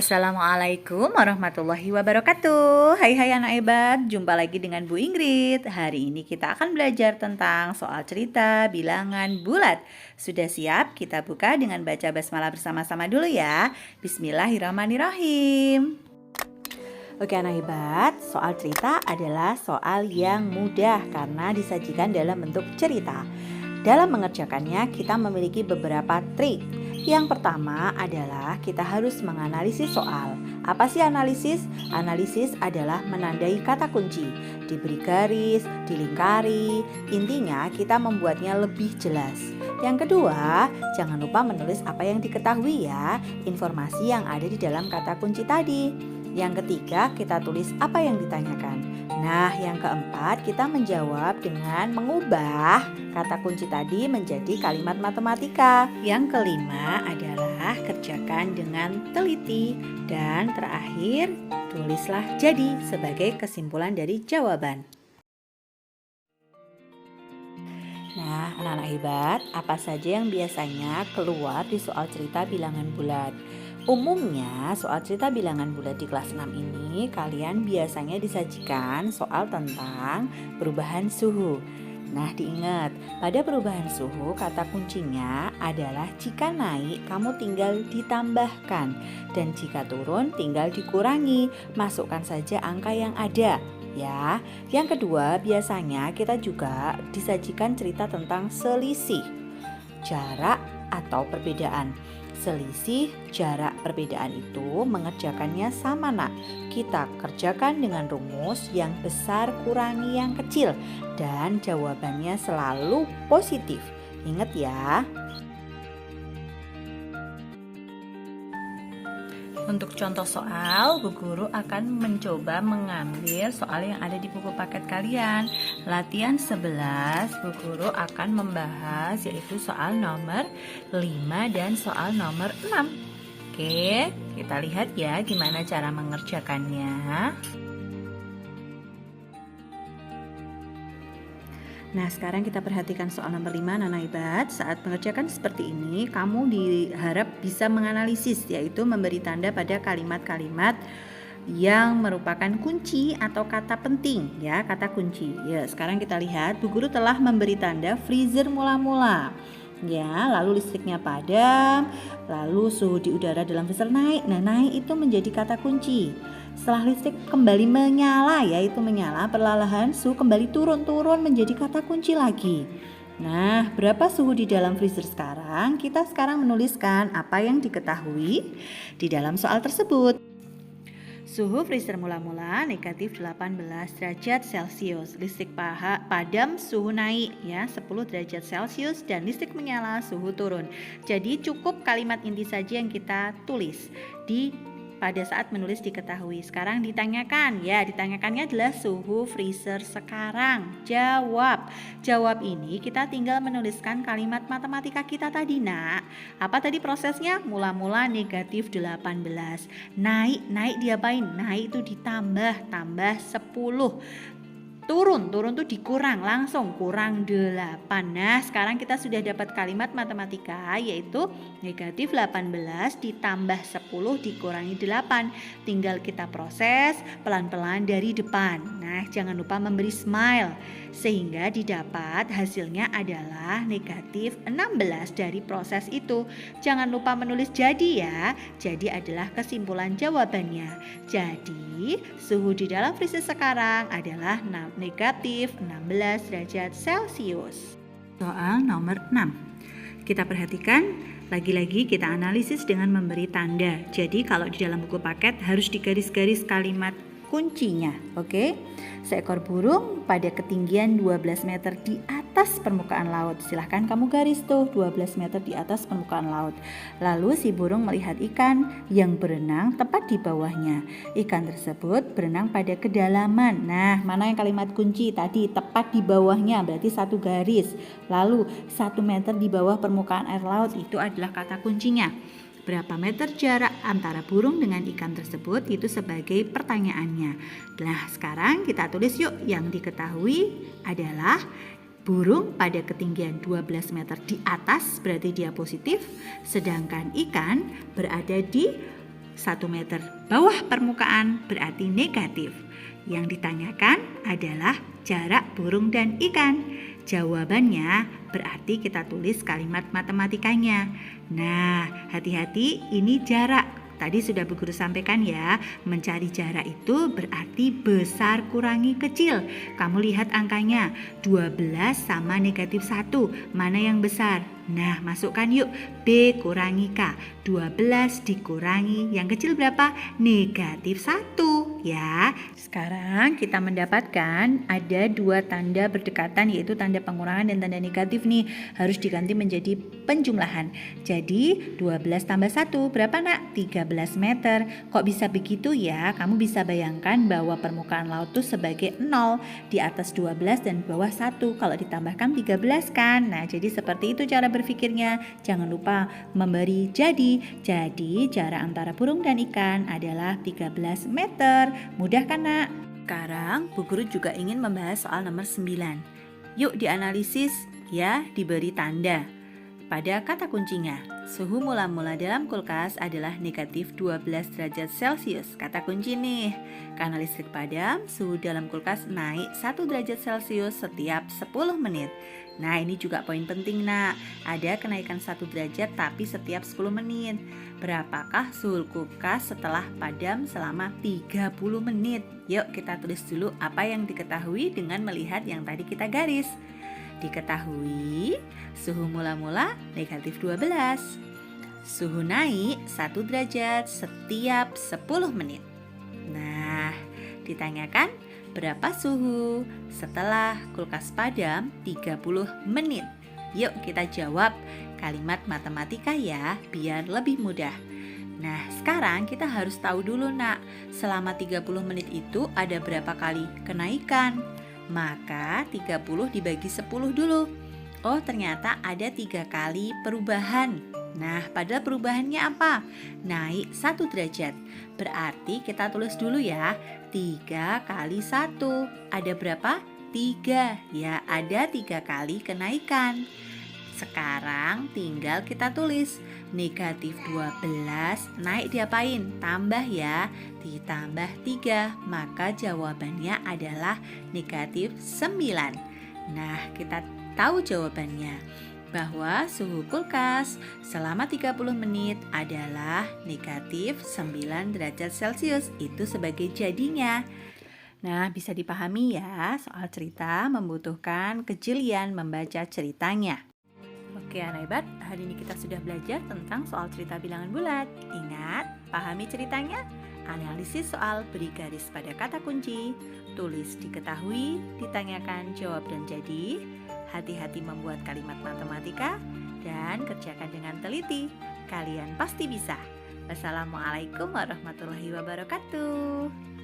Assalamualaikum warahmatullahi wabarakatuh. Hai anak hebat, jumpa lagi dengan Bu Ingrid. Hari ini kita akan belajar tentang soal cerita bilangan bulat. Sudah siap? Kita buka dengan baca basmalah bersama-sama dulu ya. Bismillahirrahmanirrahim. Oke anak hebat, soal cerita adalah soal yang mudah karena disajikan dalam bentuk cerita. Dalam mengerjakannya kita memiliki beberapa trik. Yang pertama adalah kita harus menganalisis soal. Apa sih analisis? Analisis adalah menandai kata kunci, diberi garis, dilingkari. Intinya kita membuatnya lebih jelas. Yang kedua, jangan lupa menulis apa yang diketahui ya, informasi yang ada di dalam kata kunci tadi. Yang ketiga, kita tulis apa yang ditanyakan. Nah, yang keempat, kita menjawab dengan mengubah kata kunci tadi menjadi kalimat matematika. Yang kelima adalah kerjakan dengan teliti. Dan terakhir, tulislah jadi sebagai kesimpulan dari jawaban. Nah, anak-anak hebat, apa saja yang biasanya keluar di soal cerita bilangan bulat? Umumnya soal cerita bilangan bulat di kelas 6 ini kalian biasanya disajikan soal tentang perubahan suhu. Nah diingat, pada perubahan suhu kata kuncinya adalah jika naik kamu tinggal ditambahkan dan jika turun tinggal dikurangi. Masukkan saja angka yang ada ya. Yang kedua, biasanya kita juga disajikan cerita tentang selisih, jarak atau perbedaan. Selisih, jarak, perbedaan itu mengerjakannya sama nak. Kita kerjakan dengan rumus yang besar kurangi yang kecil dan jawabannya selalu positif. Ingat ya. Untuk contoh soal, Bu Guru akan mencoba mengambil soal yang ada di buku paket kalian. Latihan 11, Bu Guru akan membahas yaitu soal nomor 5 dan soal nomor 6. Oke, kita lihat ya gimana cara mengerjakannya. Nah, sekarang kita perhatikan soal nomor 5 anak hebat. Saat mengerjakan seperti ini, kamu diharap bisa menganalisis, yaitu memberi tanda pada kalimat-kalimat yang merupakan kunci atau kata penting ya, kata kunci. Ya, sekarang kita lihat Bu Guru telah memberi tanda freezer mula-mula. Ya, lalu listriknya padam, lalu suhu di udara dalam freezer naik. Nah, naik itu menjadi kata kunci. Setelah listrik kembali menyala, yaitu menyala, perlahan suhu kembali turun menjadi kata kunci lagi. Nah, berapa suhu di dalam freezer sekarang? Kita sekarang menuliskan apa yang diketahui di dalam soal tersebut. Suhu freezer mula-mula negatif 18 derajat Celcius. Listrik padam, suhu naik ya 10 derajat Celcius dan listrik menyala, suhu turun. Jadi cukup kalimat inti saja yang kita tulis pada saat menulis diketahui. Sekarang ditanyakan, ya ditanyakannya adalah suhu freezer sekarang. Jawab ini kita tinggal menuliskan kalimat matematika kita tadi nak. Apa tadi prosesnya? Mula-mula negatif 18. Naik diapain? Naik itu tambah 10. Turun tuh dikurang, langsung kurang 8. Nah sekarang kita sudah dapat kalimat matematika yaitu negatif 18 ditambah 10 dikurangi 8. Tinggal kita proses pelan-pelan dari depan. Nah jangan lupa memberi smile sehingga didapat hasilnya adalah negatif 16 dari proses itu. Jangan lupa menulis jadi ya. Jadi adalah kesimpulan jawabannya. Jadi suhu di dalam freezer sekarang adalah negatif 16 derajat Celcius. Soal nomor 6. Kita perhatikan, lagi-lagi kita analisis dengan memberi tanda. Jadi kalau di dalam buku paket harus digaris-garis kalimat kuncinya. Oke. Seekor burung pada ketinggian 12 meter di atas permukaan laut. Silahkan kamu garis tuh 12 meter di atas permukaan laut. Lalu si burung melihat ikan yang berenang tepat di bawahnya. Ikan tersebut berenang pada kedalaman. Nah, mana yang kalimat kunci tadi? Tepat di bawahnya berarti satu garis. Lalu 1 meter di bawah permukaan air laut itu adalah kata kuncinya. Berapa meter jarak antara burung dengan ikan tersebut itu sebagai pertanyaannya. Nah sekarang kita tulis yuk, yang diketahui adalah burung pada ketinggian 12 meter di atas berarti dia positif, sedangkan ikan berada di 1 meter bawah permukaan berarti negatif. Yang ditanyakan adalah jarak burung dan ikan. Jawabannya berarti kita tulis kalimat matematikanya. Nah, hati-hati, ini jarak. Tadi sudah Bu Guru sampaikan ya, mencari jarak itu berarti besar kurangi kecil. Kamu lihat angkanya, 12 sama negatif 1, mana yang besar? Nah, masukkan yuk, B kurangi K, 12 dikurangi, yang kecil berapa? Negatif 1 ya. Sekarang kita mendapatkan ada 2 tanda berdekatan, yaitu tanda pengurangan dan tanda negatif nih. Harus diganti menjadi penjumlahan. Jadi 12 tambah 1 berapa nak? 13 meter. Kok bisa begitu ya? Kamu bisa bayangkan bahwa permukaan laut itu sebagai 0, di atas 12 dan bawah 1. Kalau ditambahkan 13 kan? Nah, jadi seperti itu cara berpikirnya. Jangan lupa memberi jadi. Jadi jarak antara burung dan ikan adalah 13 meter. Mudah kan nak? Sekarang Bu Guru juga ingin membahas soal nomor 9. Yuk dianalisis ya, diberi tanda. Pada kata kuncinya, suhu mula-mula dalam kulkas adalah negatif 12 derajat Celcius. Kata kunci nih, karena listrik padam, suhu dalam kulkas naik 1 derajat Celcius setiap 10 menit. Nah, ini juga poin penting nak. Ada kenaikan 1 derajat tapi setiap 10 menit. Berapakah suhu kulkas setelah padam selama 30 menit? Yuk kita tulis dulu apa yang diketahui dengan melihat yang tadi kita garis. Diketahui suhu mula-mula negatif 12. Suhu naik 1 derajat setiap 10 menit. Nah, ditanyakan berapa suhu setelah kulkas padam 30 menit. Yuk kita jawab kalimat matematika ya, biar lebih mudah. Nah, sekarang kita harus tahu dulu nak, selama 30 menit itu ada berapa kali kenaikan? Maka 30 dibagi 10 dulu. Oh, ternyata ada 3 kali perubahan. Nah, padahal perubahannya apa? Naik 1 derajat. Berarti kita tulis dulu ya, 3 kali 1. Ada berapa? 3. Ya, ada 3 kali kenaikan. Sekarang tinggal kita tulis negatif 12 naik diapain? Tambah ya, ditambah 3, maka jawabannya adalah negatif 9. Nah, kita tahu jawabannya bahwa suhu kulkas selama 30 menit adalah negatif 9 derajat Celcius. Itu sebagai jadinya. Nah, bisa dipahami ya, soal cerita membutuhkan kejelian membaca ceritanya. Oke anak hebat, hari ini kita sudah belajar tentang soal cerita bilangan bulat. Ingat, pahami ceritanya, analisis soal, beri garis pada kata kunci, tulis diketahui, ditanyakan, jawab dan jadi, hati-hati membuat kalimat matematika, dan kerjakan dengan teliti. Kalian pasti bisa. Wassalamualaikum warahmatullahi wabarakatuh.